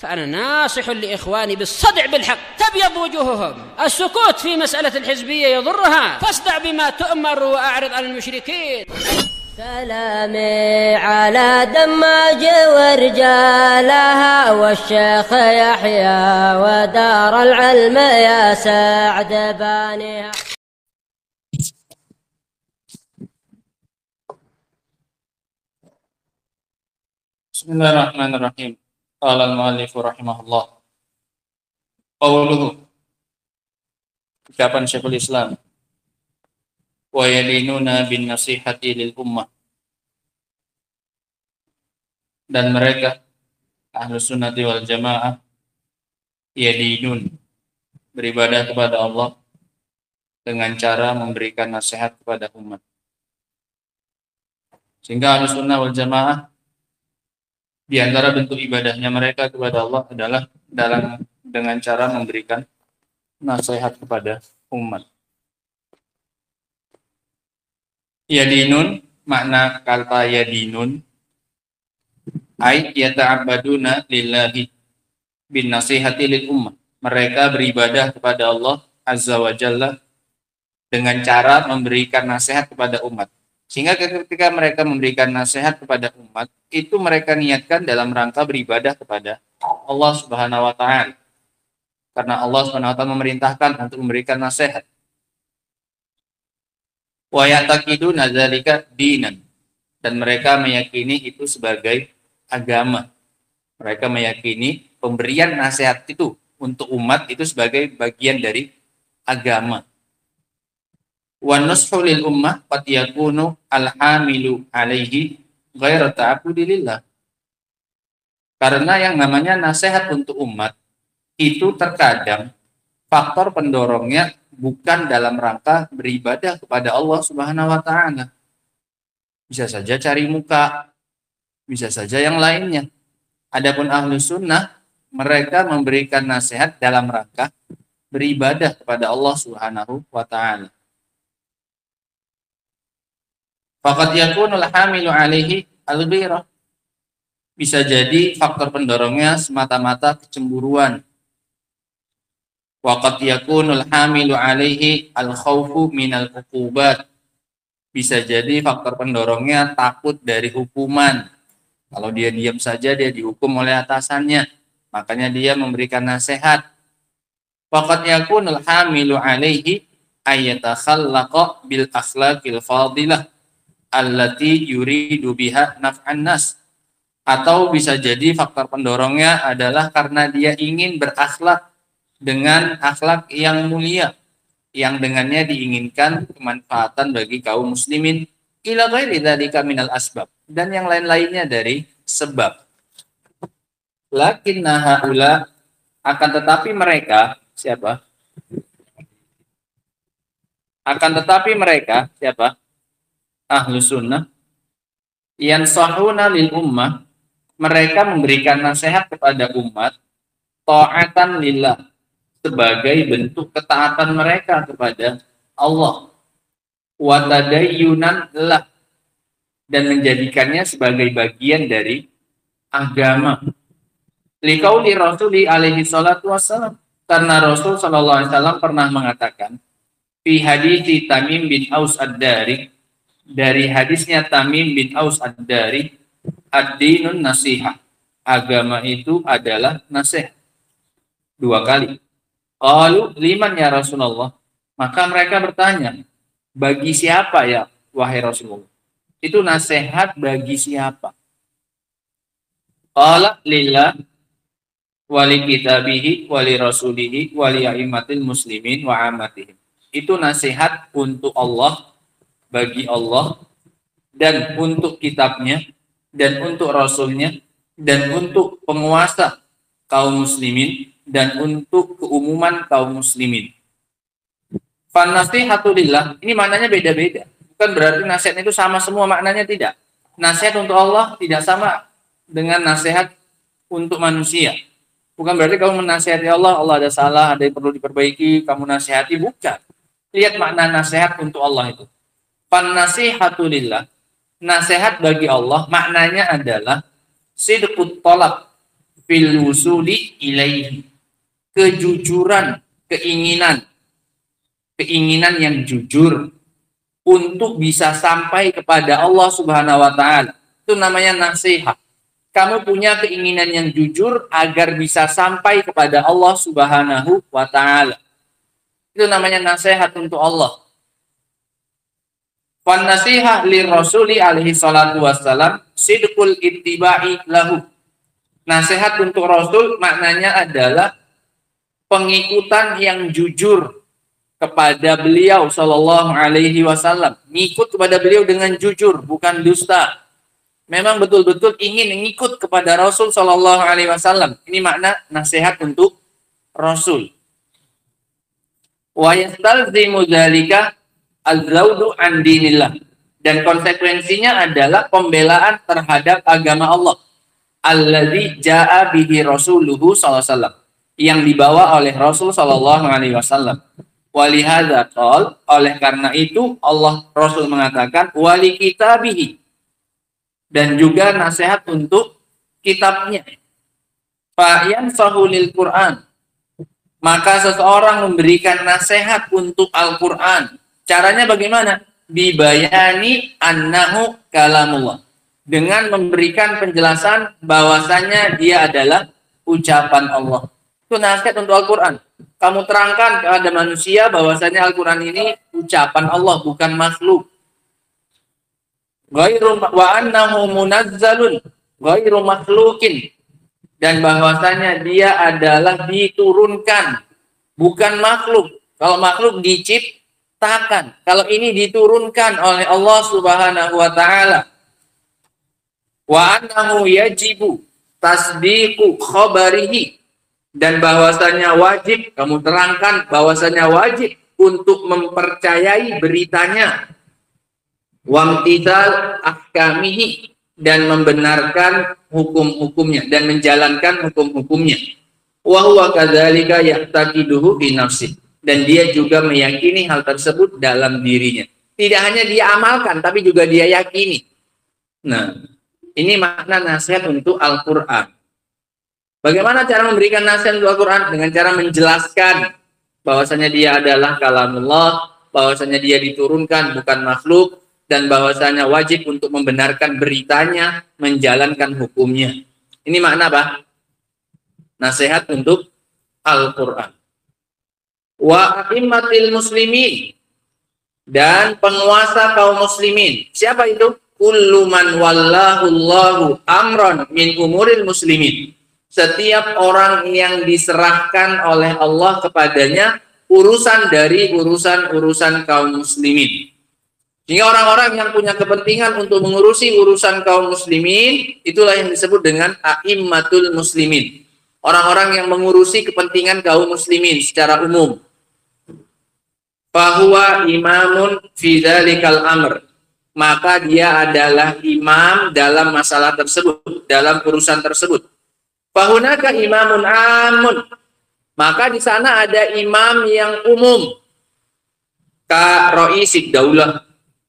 فأنا ناصح لإخواني بالصدع بالحق تبيض وجوههم. السكوت في مسألة الحزبية يضرها، فاصدع بما تؤمر وأعرض عن المشركين. سلامي على دماج ورجالها والشيخ يحيى ودار العلم يا سعد بانيها. Bismillahirrahmanirrahim. Qala al-mu'allif rahimahullah. Qauluhu, ucapan Syekhul Islam, wa yadinuna bin nasihati lil ummah, dan mereka Ahlus Sunnati wal Jamaah yadinun, beribadah kepada Allah dengan cara memberikan nasihat kepada umat. Sehingga Ahlus Sunnah wal Jamaah di antara bentuk ibadahnya mereka kepada Allah adalah dengan cara memberikan nasihat kepada umat. Yadinun, makna kata yadinun, ay yata'abbaduna lillahi bin nasihati lil ummah. Mereka beribadah kepada Allah Azza wa Jalla dengan cara memberikan nasihat kepada umat. Sehingga ketika mereka memberikan nasihat kepada umat, itu mereka niatkan dalam rangka beribadah kepada Allah Subhanahu wa Ta'ala. Karena Allah Subhanahu wa Ta'ala memerintahkan untuk memberikan nasihat. Wa ya'taqiduna dzalika dinan, dan mereka meyakini itu sebagai agama. Mereka meyakini pemberian nasihat itu untuk umat itu sebagai bagian dari agama. Wa nushu lil ummah qad yakunu al-hamilu alaihi ghairu ta'abbudi lillah. Karena yang namanya nasihat untuk umat itu terkadang faktor pendorongnya bukan dalam rangka beribadah kepada Allah Subhanahu wa Ta'ala. Bisa saja cari muka, bisa saja yang lainnya. Adapun Ahlus Sunnah, mereka memberikan nasihat dalam rangka beribadah kepada Allah Subhanahu wa Ta'ala. Faqad yakunul hamilu alaihi al-ghirah. Bisa jadi faktor pendorongnya semata-mata kecemburuan. Wa qad yakunul hamilu alaihi al-khaufu minal uqubat. Bisa jadi faktor pendorongnya takut dari hukuman. Kalau dia diam saja dia dihukum oleh atasannya, makanya dia memberikan nasihat. Wa qad yakunul hamilu alaihi ayatakhallaqa bil akhlaqil fadilah allati yuridu biha naf'an nas. Atau bisa jadi faktor pendorongnya adalah karena dia ingin berakhlak dengan akhlak yang mulia, yang dengannya diinginkan kemanfaatan bagi kaum muslimin, ila ghairi dzalika minal asbab, dan yang lain-lainnya dari sebab. Lakinna haula, akan tetapi mereka siapa? Akan tetapi mereka siapa? Ahlus Sunnah yansahuna lil ummah, mereka memberikan nasihat kepada umat ta'atan lillah, sebagai bentuk ketaatan mereka kepada Allah, wa tadayyunan lah, dan menjadikannya sebagai bagian dari agama. Liqauli Rasuli alaihi salatu wassalam, karena Rasul sallallahu alaihi wasallam pernah mengatakan fi hadits Tamim bin Aus ad-Dari, dari hadisnya Tamim bin Aus ad-Dari, ad-dinun nasihah, agama itu adalah nasihat. Dua kali. Qalu liman ya Rasulullah, maka mereka bertanya, bagi siapa ya wahai Rasulullah? Itu nasihat bagi siapa? Qala lillah wali kitabihi wali rasulihi wali a'immatil muslimin wa amatihim. Itu nasihat untuk Allah, bagi Allah, dan untuk kitabnya, dan untuk rasulnya, dan untuk penguasa kaum muslimin, dan untuk keumuman kaum muslimin. Fan-nasihatu lillah, ini maknanya beda-beda. Bukan berarti nasihat itu sama semua maknanya, tidak. Nasihat untuk Allah tidak sama dengan nasihat untuk manusia. Bukan berarti kamu menasihati Allah, Allah ada salah, ada yang perlu diperbaiki, kamu nasihati, bukan. Lihat makna nasihat untuk Allah itu. Fan-nasihatu lillah, nasihat bagi Allah maknanya adalah sidqut talab fil wusuli ilaihi. Kejujuran, keinginan yang jujur untuk bisa sampai kepada Allah Subhanahu wa taala. Itu namanya nasihat. Kamu punya keinginan yang jujur agar bisa sampai kepada Allah Subhanahu wa taala. Itu namanya nasihat untuk Allah. Fan nasihah li Rasuli alaihi salatu wassalam sidqul ittiba'i lahu. Nasihat untuk Rasul maknanya adalah pengikutan yang jujur kepada beliau sallallahu alaihi wasallam. Ngikut kepada beliau dengan jujur, bukan dusta. Memang betul-betul ingin ngikut kepada Rasul sallallahu alaihi wasallam. Ini makna nasihat untuk Rasul. Wa yastalzimu dzalika az-zawdu an dinillah, dan konsekuensinya adalah pembelaan terhadap agama Allah alladzi jaa bihi rasuluhu sallallahu alaihi wasallam, yang dibawa oleh Rasul sallallahu alaihi wasallam. Walihadza qol, oleh karena itu Allah Rasul mengatakan wali kitabihi, dan juga nasihat untuk kitabnya. Fa yansahu lil Qur'an, maka seseorang memberikan nasihat untuk Al-Qur'an. Caranya bagaimana? Bibayani annahu kalamullah, dengan memberikan penjelasan bahwasanya dia adalah ucapan Allah. Itu nasihat untuk Al-Quran. Kamu terangkan kepada manusia bahwasanya Al-Quran ini ucapan Allah, bukan makhluk. Ghairu wa annahu munazzalun ghairu makhlukin, dan bahwasanya dia adalah diturunkan, bukan makhluk. Kalau makhluk diciptakan, kalau ini diturunkan oleh Allah Subhanahu wa taala. Wa annahu yajibu tasdiqu khabarihi, dan bahwasanya wajib, kamu terangkan bahwasanya wajib untuk mempercayai beritanya. Wamtithal ahkamihi, dan membenarkan hukum-hukumnya dan menjalankan hukum-hukumnya. Wa huwa kadzalika ya'taqiduhu fi nafsi, dan dia juga meyakini hal tersebut dalam dirinya. Tidak hanya dia amalkan, tapi juga dia yakini. Nah, ini makna nasihat untuk Al-Quran. Bagaimana cara memberikan nasihat untuk Al-Quran? Dengan cara menjelaskan bahwasanya dia adalah kalamullah, bahwasanya dia diturunkan, bukan makhluk, dan bahwasanya wajib untuk membenarkan beritanya, menjalankan hukumnya. Ini makna apa? Nasihat untuk Al-Quran. Wa a'immatil muslimin, dan penguasa kaum muslimin. Siapa itu? Kullu man wallahullahu amran min umuril muslimin. Setiap orang yang diserahkan oleh Allah kepadanya urusan dari urusan-urusan kaum muslimin. Sehingga orang-orang yang punya kepentingan untuk mengurusi urusan kaum muslimin, itulah yang disebut dengan a'immatul muslimin. Orang-orang yang mengurusi kepentingan kaum muslimin secara umum. Fahuwa imamun fi dzalikal amr, maka dia adalah imam dalam masalah tersebut, dalam urusan tersebut. Fahunaka imamun amun, maka di sana ada imam yang umum. Ka ra'isid daulah,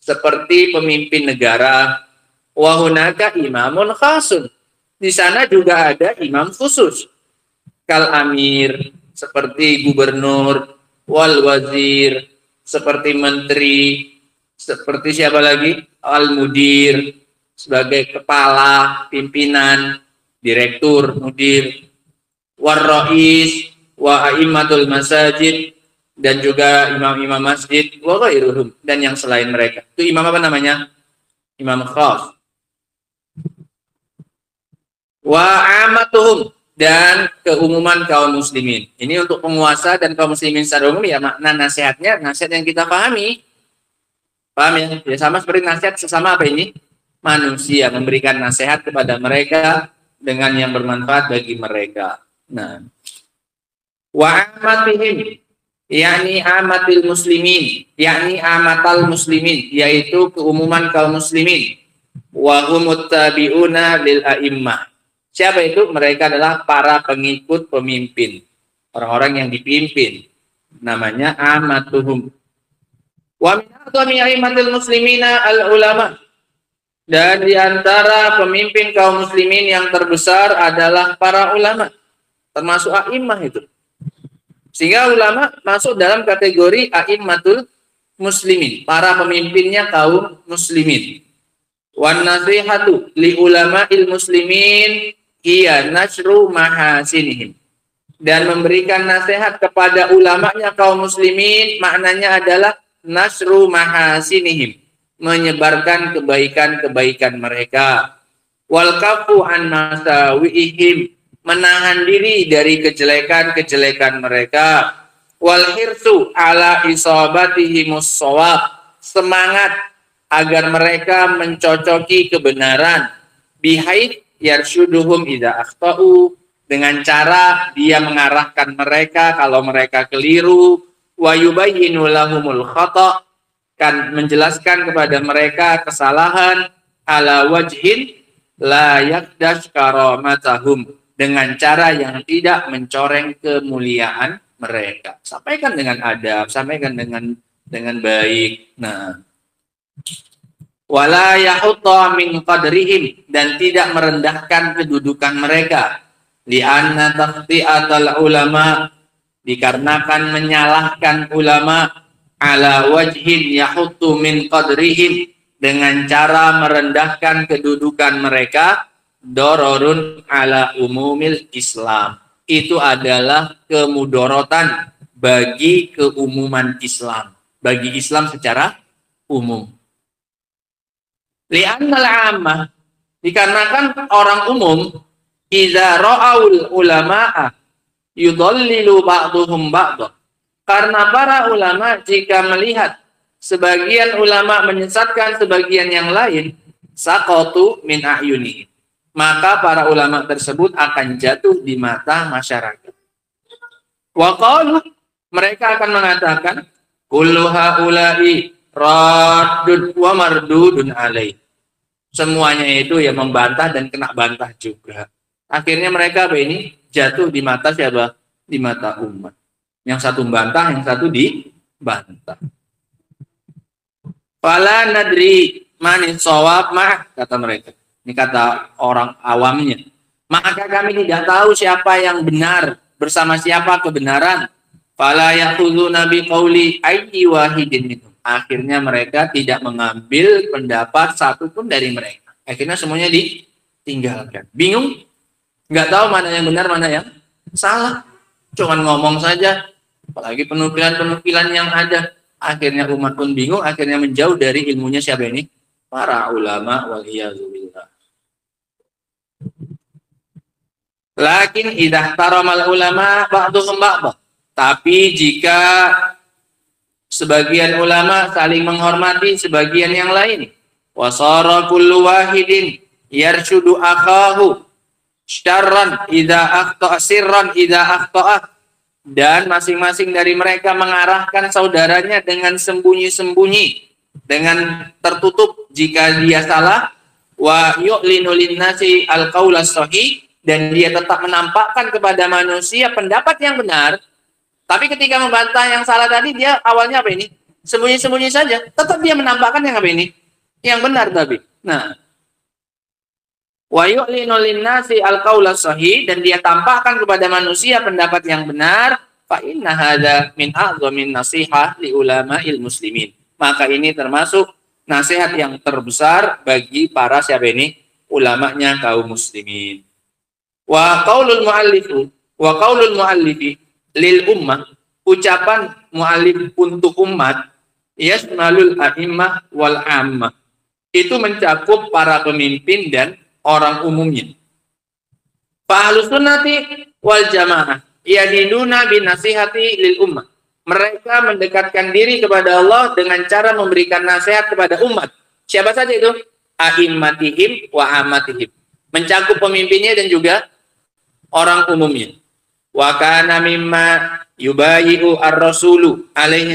seperti pemimpin negara. Wahunaka imamun khasun, di sana juga ada imam khusus. Kal amir, seperti gubernur. Wal wazir, seperti menteri. Seperti siapa lagi? Al mudir, sebagai kepala, pimpinan, direktur, mudir. War rais wa a'immatul masajid, dan juga imam-imam masjid, wa ghairuhum, dan yang selain mereka. Itu imam apa namanya? Imam khas. Wa amatuhum, dan keumuman kaum muslimin. Ini untuk penguasa dan kaum muslimin secara umum, ya makna nasihatnya, nasihat yang kita pahami. Paham ya? Ya sama seperti nasihat sesama apa ini? Manusia, memberikan nasihat kepada mereka dengan yang bermanfaat bagi mereka. Nah, wa amatihim, yakni amatil muslimin, yakni amatal muslimin, yaitu keumuman kaum muslimin. Wa humut tabi'una lil a'immah. Siapa itu? Mereka adalah para pengikut pemimpin, orang-orang yang dipimpin. Namanya amatuhum. Wa min a'zami a'immatil muslimina al ulama, Dan di antara pemimpin kaum muslimin yang terbesar adalah para ulama, termasuk a'immah itu. Sehingga ulama masuk dalam kategori a'immatul muslimin, para pemimpinnya kaum muslimin. Wan nasihatu li ulama'il muslimin hiya nasru mahasinihim. Dan memberikan nasihat kepada ulamanya kaum muslimin maknanya adalah nasru mahasinihim, menyebarkan kebaikan-kebaikan mereka. Wal kafu an masawiihim, menahan diri dari kejelekan-kejelekan mereka. Wal hirsu ala isabatihimus shawab, semangat agar mereka mencocoki kebenaran. Bihait yarshuduhum idza akhtau, dengan cara dia mengarahkan mereka kalau mereka keliru. Wa yubayyinu lahumul khata', kan menjelaskan kepada mereka kesalahan. Ala wajhin la yakdash karamatahum, dengan cara yang tidak mencoreng kemuliaan mereka. Sampaikan dengan adab, sampaikan dengan baik. Nah, wala yahutta min qadrihim, dan tidak merendahkan kedudukan mereka. Li'anna takhti'atal ulama, dikarenakan menyalahkan ulama, ala wajhin yahuttu min qadrihim, dengan cara merendahkan kedudukan mereka, dororun ala umumil Islam, itu adalah kemudorotan bagi keumuman Islam, bagi Islam secara umum. Li'annal ammah, dikarenakan orang umum, idza ra'aul ulama'a yudallilu ba'duhum ba'dah, karena para ulama jika melihat sebagian ulama menyesatkan sebagian yang lain, saqatu min a'yunihim, maka para ulama tersebut akan jatuh di mata masyarakat. Wa qalu, mereka akan mengatakan, kullu haula'i raddun wa mardudun alaih, semuanya itu ya membantah dan kena bantah juga. Akhirnya mereka ini jatuh di mata siapa? Di mata umat. Yang satu membantah, yang satu dibantah. Fala nadri manis shawab ma'ah, kata mereka. Ini kata orang awamnya. Maka kami tidak tahu siapa yang benar, bersama siapa kebenaran. Fala yakhuduna biqauli ayyi wahidin minhum. Akhirnya mereka tidak mengambil pendapat satupun dari mereka. Akhirnya semuanya ditinggalkan. Bingung? Nggak tahu mana yang benar, mana yang salah. Cuman ngomong saja. Apalagi penukilan-penukilan yang ada. Akhirnya umat pun bingung, akhirnya menjauh dari ilmunya siapa ini? Para ulama waliyadzubillah. Lakin idza taramal ulama ba'dhum ba'dha. Tapi jika sebagian ulama saling menghormati sebagian yang lain, wasara kullu wahidin yarshudu akahu syarran idza akhta'a sirran idza akhta'a, dan masing-masing dari mereka mengarahkan saudaranya dengan sembunyi-sembunyi, dengan tertutup jika dia salah. Wa yu'linu linnasi al-qaula shahih, dan dia tetap menampakkan kepada manusia pendapat yang benar. Tapi ketika membantah yang salah tadi, dia awalnya apa ini? Sembunyi-sembunyi saja. Tetap dia menampakkan yang apa ini? Yang benar tapi. Nah, wa yu'linu linnasi al-qaula shahih, dan dia tampakkan kepada manusia pendapat yang benar. Fa inna hadza min a'zamin nasihah li ulama'il muslimin. Maka ini termasuk nasihat yang terbesar bagi para siapa ini? Ulamanya kaum muslimin. Wa qaulul muallifi lil ummah, ucapan muallif untuk umat, yasmalul a'immah wal ammah, itu mencakup para pemimpin dan orang umumnya. Fa ahlus sunnati wal jamaah yadinuna bin nasihati lil ummah, mereka mendekatkan diri kepada Allah dengan cara memberikan nasihat kepada umat. Siapa saja itu? A'immatihim wa amatihim, mencakup pemimpinnya dan juga orang umumnya. Wa kana mimma yubayi'u ar-rasulu alaihi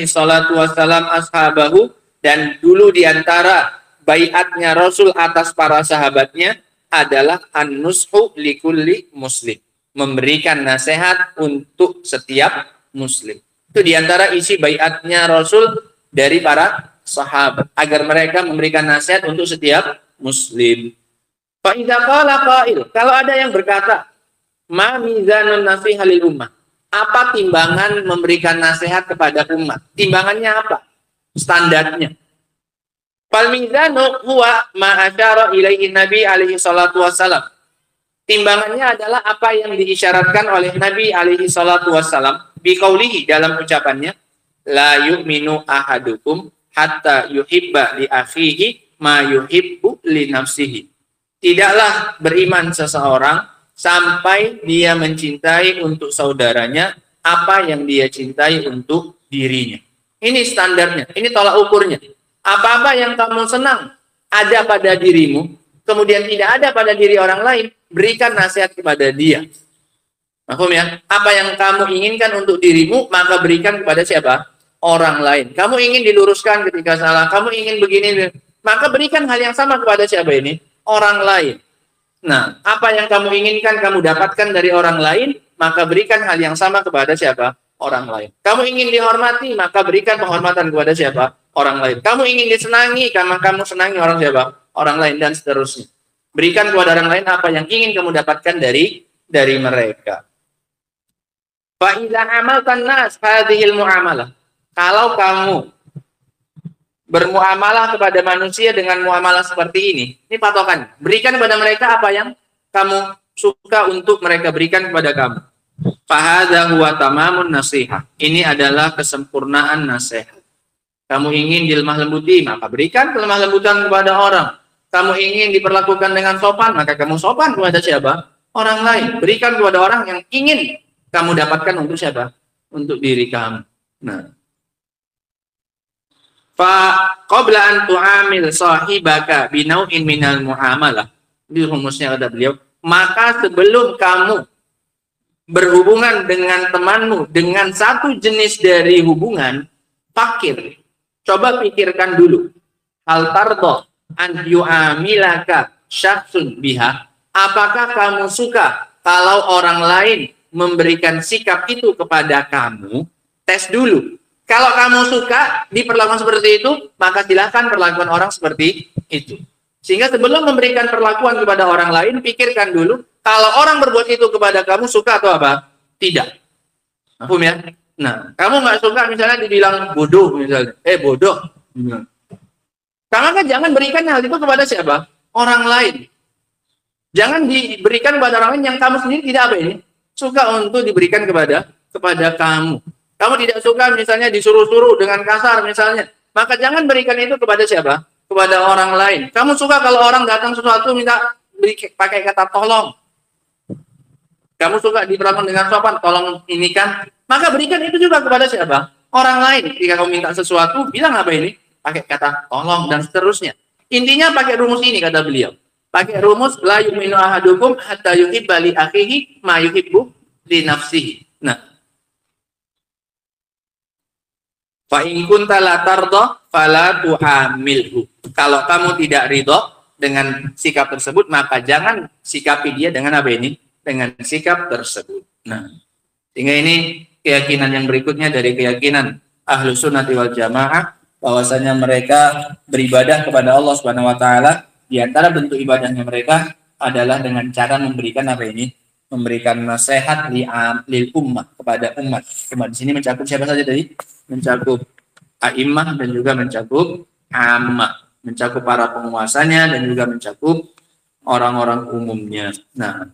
salatu wassalam ashabahu, dan dulu diantara baiatnya Rasul atas para sahabatnya adalah an-nushu likulli muslim, memberikan nasihat untuk setiap muslim. Itu diantara isi baiatnya Rasul dari para sahabat agar mereka memberikan nasihat untuk setiap muslim. Fa idza qala qail, kalau ada yang berkata, ma mizanun nasiha lil ummah, apa timbangan memberikan nasihat kepada umat? Timbangannya apa? Standarnya. Fal mizanu huwa ma asyara ilaihi Nabi alaihi salatu wassalam. Timbangannya adalah apa yang diisyaratkan oleh Nabi alaihi salatu wassalam biqaulihi, dalam ucapannya, la yu'minu ahadukum hatta yuhibba li akhihi ma yuhibbu li nafsihi. Tidaklah beriman seseorang sampai dia mencintai untuk saudaranya apa yang dia cintai untuk dirinya. Ini standarnya, ini tolak ukurnya. Apa-apa yang kamu senang ada pada dirimu, kemudian tidak ada pada diri orang lain, berikan nasihat kepada dia. Paham ya? Apa yang kamu inginkan untuk dirimu, maka berikan kepada siapa? Orang lain. Kamu ingin diluruskan ketika salah, kamu ingin begini, maka berikan hal yang sama kepada siapa ini? Orang lain. Nah, apa yang kamu inginkan kamu dapatkan dari orang lain, maka berikan hal yang sama kepada siapa? Orang lain. Kamu ingin dihormati, maka berikan penghormatan kepada siapa? Orang lain. Kamu ingin disenangi, karena kamu senangi orang siapa? Orang lain, dan seterusnya. Berikan kepada orang lain apa yang ingin kamu dapatkan dari mereka. Fa idza amaltan nas hadhil muamalah. Kalau kamu bermuamalah kepada manusia dengan muamalah seperti ini patokan. Berikan kepada mereka apa yang kamu suka untuk mereka berikan kepada kamu. Fahadha huwa tamamun nasihat. Ini adalah kesempurnaan nasihat. Kamu ingin dilemah lembuti, maka berikan kelemah lembutan kepada orang. Kamu ingin diperlakukan dengan sopan, maka kamu sopan kepada siapa? Orang lain. Berikan kepada orang yang ingin kamu dapatkan untuk siapa? Untuk diri kamu. Nah, fa qabla an tu'amil sahibaka binau'in minal muamalah. Ini rumusnya kata beliau, maka sebelum kamu berhubungan dengan temanmu dengan satu jenis dari hubungan, fakir. Coba pikirkan dulu. Hal tardo an yu'amilaka syakhsun biha. Apakah kamu suka kalau orang lain memberikan sikap itu kepada kamu? Tes dulu. Kalau kamu suka diperlakukan seperti itu, maka silahkan perlakukan orang seperti itu. Sehingga sebelum memberikan perlakuan kepada orang lain, pikirkan dulu, kalau orang berbuat itu kepada kamu, suka atau apa? Tidak. Paham ya? Nah, kamu nggak suka misalnya dibilang bodoh, misalnya. Bodoh. Kamu kan jangan berikan hal itu kepada siapa? Orang lain. Jangan diberikan kepada orang lain yang kamu sendiri tidak apa ini? Suka untuk diberikan kepada kamu. Kamu tidak suka misalnya disuruh-suruh dengan kasar misalnya, maka jangan berikan itu kepada siapa? Kepada orang lain. Kamu suka kalau orang datang sesuatu minta pakai kata tolong. Kamu suka diperlakukan dengan sopan, tolong ini kan, maka berikan itu juga kepada siapa? Orang lain. Jika kamu minta sesuatu, bilang apa ini? Pakai kata tolong dan seterusnya. Intinya pakai rumus ini kata beliau. Pakai rumus la yu'minu ahadukum hatta yuhibba li akhihi ma yuhibbu li nafsihi. Nah, fa in kunta la tarda fala tu'amilhu. Kalau kamu tidak ridho dengan sikap tersebut, maka jangan sikapi dia dengan apa ini? Dengan sikap tersebut. Nah, sehingga ini keyakinan yang berikutnya dari keyakinan Ahlus Sunnah wal Jamaah, bahwasanya mereka beribadah kepada Allah Subhanahu wa taala, di antara bentuk ibadahnya mereka adalah dengan cara memberikan apa ini? Memberikan nasihat lil ummah, kepada umat. Umat di sini mencakup siapa saja tadi? Mencakup a'immah dan juga mencakup ammah, mencakup para penguasanya dan juga mencakup orang-orang umumnya. Nah,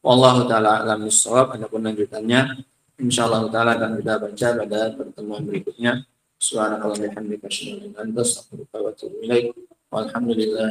wallahu taala a'lam bissawab. Adapun lanjutannya insyaallah taala akan kita baca pada pertemuan berikutnya. Subhanakallahumma wa bihamdika asyhadu an la ilaha illa anta astaghfiruka wa atubu ilaik. Walhamdulillah.